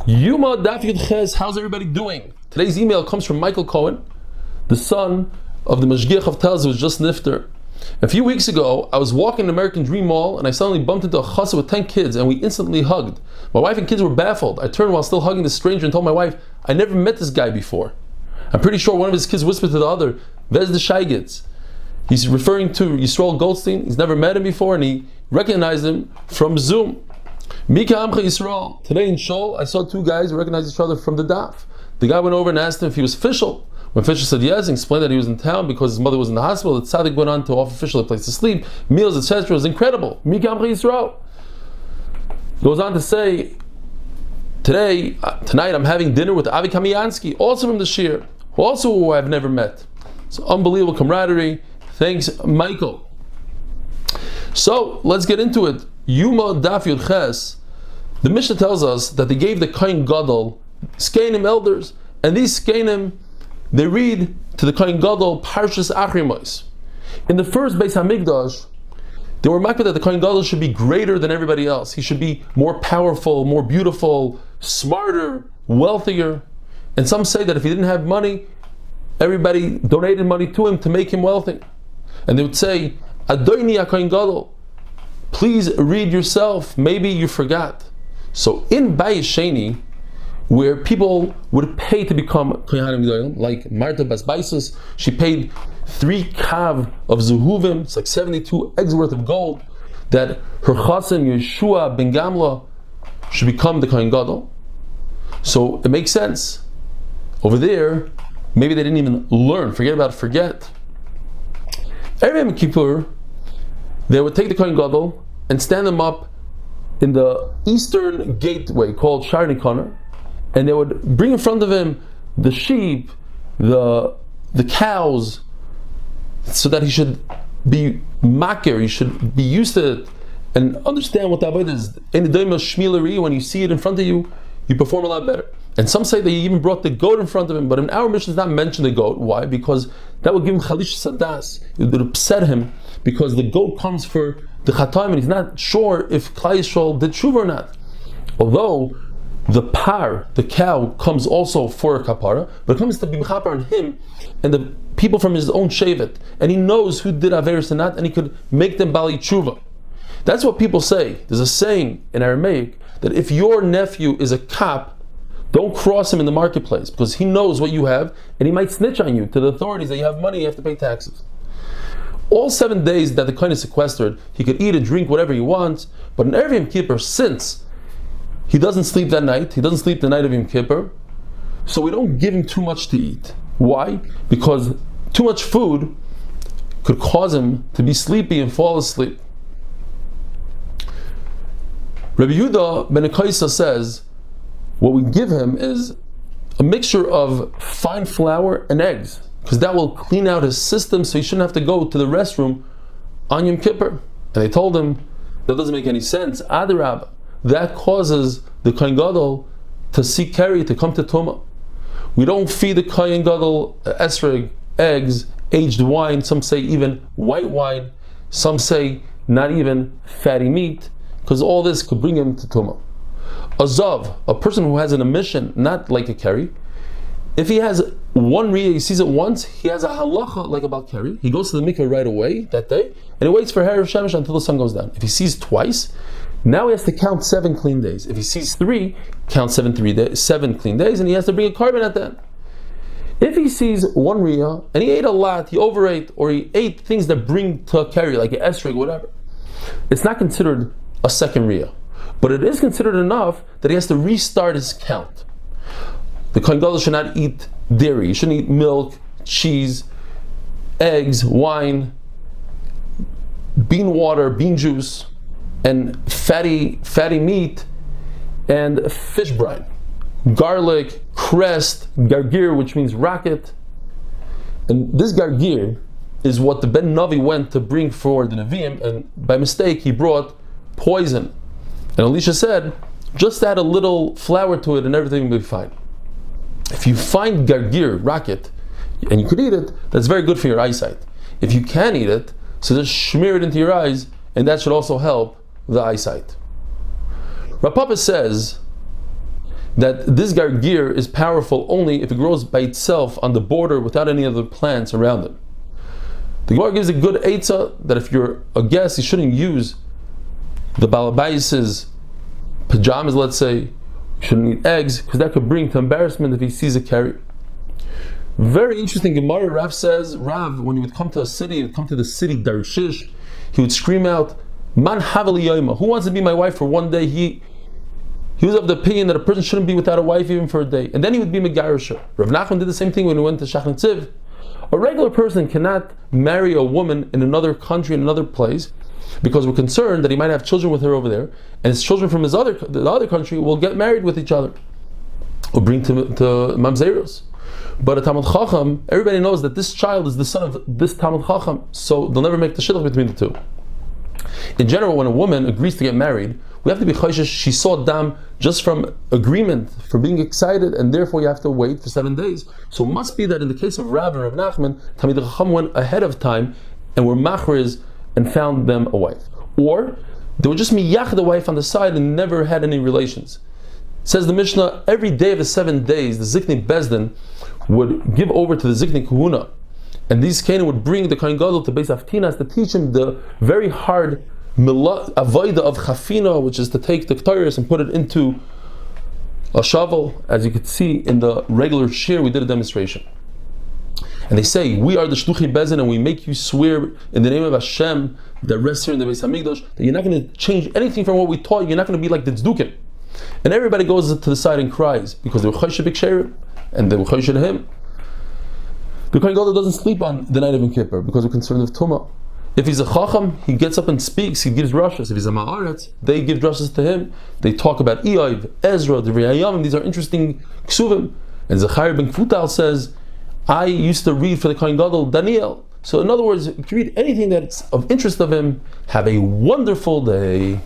Yoma Daf. How's everybody doing? Today's email comes from Michael Cohen, the son of the Mashgiach of Telz who was just nifter. A few weeks ago, I was walking in American Dream Mall and I suddenly bumped into a chassid with 10 kids and we instantly hugged. My wife and kids were baffled. I turned while still hugging the stranger and told my wife, I never met this guy before. I'm pretty sure one of his kids whispered to the other, Vez the Shaygitz. He's referring to Yisrael Goldstein. He's never met him before and he recognized him from Zoom. Mika Amcha Yisrael. Today in Shul, I saw two guys who recognized each other from the Daf. The guy went over and asked him if he was official. When Fisher said yes, and explained that he was in town because his mother was in the hospital, the tzaddik went on to offer Fisher a place to sleep, meals, etc. It was incredible. Mika Amcha Yisrael. Goes on to say, tonight I'm having dinner with Avi Kamiansky, also from the Shir, who I've never met. It's unbelievable camaraderie. Thanks, Michael. So let's get into it. Yoma Daf Yud Ches. The Mishnah tells us that they gave the Kohen Gadol Skenim elders, and these Skenim they read to the Kohen Gadol Parshas Achrimos. In the first Beis Hamikdash, they were makbid that the Kohen Gadol should be greater than everybody else. He should be more powerful, more beautiful, smarter, wealthier. And some say that if he didn't have money, everybody donated money to him to make him wealthy. And they would say, Adoini HaKohen Gadol, please read yourself, maybe you forgot. So in Bayis Sheni, where people would pay to become Kohanim Gedolim, like Marta Bas Baisus, she paid 3 kav of zuhuvim, it's like 72 eggs worth of gold, that her chasim Yeshua ben Gamla should become the Kohen Gadol. So it makes sense. Over there, maybe they didn't even learn, forget. Every Yom Kippur, they would take the Kohen Gadol and stand them up in the eastern gateway called Shar Nikoner, and they would bring in front of him the sheep, the cows, so that he should be makir, he should be used to it and understand what that is. When you see it in front of you, you perform a lot better. And some say that he even brought the goat in front of him, but in our mission does not mention the goat. Why? Because that would give him chalish sadas. It would upset him because the goat comes for the chataim and he's not sure if Klai Yisrael did tshuva or not. Although the cow, comes also for a kapara, but it comes to be mechaper on him and the people from his own shevet, and he knows who did averis and not, and he could make them bali tshuva. That's what people say. There's a saying in Aramaic that if your nephew is a cop, don't cross him in the marketplace because he knows what you have and he might snitch on you to the authorities that you have money, you have to pay taxes. All 7 days that the kohen is sequestered, he could eat and drink whatever he wants, but in every Yom Kippur, since he doesn't sleep that night, he doesn't sleep the night of Yom Kippur, so we don't give him too much to eat. Why? Because too much food could cause him to be sleepy and fall asleep. Rabbi Yehuda ben Akaisa says, what we give him is a mixture of fine flour and eggs, because that will clean out his system so he shouldn't have to go to the restroom on Yom Kippur. And they told him, that doesn't make any sense. Adarab, that causes the Kohen Gadol to seek carry, to come to Tumah. We don't feed the Kohen Gadol esrog, eggs, aged wine, some say even white wine, some say not even fatty meat, because all this could bring him to Tumah. A zav, a person who has an emission, not like a keri, if he has one riyah, he sees it once, he has a halacha like a bal keri. He goes to the mikveh right away that day, and he waits for Harav Shemesh until the sun goes down. If he sees twice, now he has to count 7 clean days. If he sees 3, count 7 clean days, and he has to bring a carbon at that. If he sees one riyah, and he ate a lot, he overate, or he ate things that bring to a keri, like an esrog, whatever, it's not considered a second riyah. But it is considered enough that he has to restart his count. The Kohen Gadol should not eat dairy. He shouldn't eat milk, cheese, eggs, wine, bean water, bean juice, and fatty meat, and fish brine. Garlic, crest, gargir, which means rocket. And this gargir is what the Ben Navi went to bring for the Nevi'im, and by mistake he brought poison. And Elisha said, just add a little flour to it and everything will be fine. If you find gargir, rocket, and you could eat it, that's very good for your eyesight. If you can't eat it, so just smear it into your eyes, and that should also help the eyesight. Rav Papa says that this gargir is powerful only if it grows by itself on the border without any other plants around it. The Gemara gives a good eitzah that if you're a guest, you shouldn't use the balabais's pajamas, let's say. You shouldn't eat eggs, because that could bring to embarrassment if he sees a carrier. Very interesting Gemara. Rav says, when he would come to a city, he would come to the city Darshish, he would scream out, Man havali Yoma, who wants to be my wife for one day? He was of the opinion that a person shouldn't be without a wife even for a day. And then he would be Megarisha. Rav Nachman did the same thing when he went to Shachan Tziv. A regular person cannot marry a woman in another country, in another place, because we're concerned that he might have children with her over there, and his children from the other country will get married with each other, or bring to Mamzeros. But a Talmud Chacham, everybody knows that this child is the son of this Talmud Chacham, so they'll never make the shidduch between the two. In general, when a woman agrees to get married, we have to be chayshish. She saw dam just from agreement, for being excited, and therefore you have to wait for 7 days. So it must be that in the case of Rav and Rav Nachman, Talmid Chacham went ahead of time and were machriz and found them a wife. Or they were just miyach the wife on the side and never had any relations. Says the Mishnah, every day of the 7 days, the Zikni Bezdin would give over to the Zikni Kahuna. And these Canaan would bring the Kohen Gadol to Beis Aftinas to teach him the very hard avoida of chafina, which is to take the ketores and put it into a shovel. As you could see in the regular shir, we did a demonstration. And they say, we are the Shluchi Bezin, and we make you swear in the name of Hashem that rests here in the Beis Hamikdash that you're not going to change anything from what we taught you. You're not going to be like the Tzdukim. And everybody goes to the side and cries because they were Choshe B'Ksherim and they were Choshe to him. The Kohen Gadol doesn't sleep on the night of Yom Kippur because we're concerned with Tumah. If he's a Chacham, he gets up and speaks, he gives Rashas. If he's a Ma'aretz, they give Rashas to him. They talk about Eiv, Ezra, the Riyayim. These are interesting Ksuvim. And Zechariah ben Kfutal says, I used to read for the Kohen Gadol Daniel. So in other words, if you read anything that's of interest of him, have a wonderful day.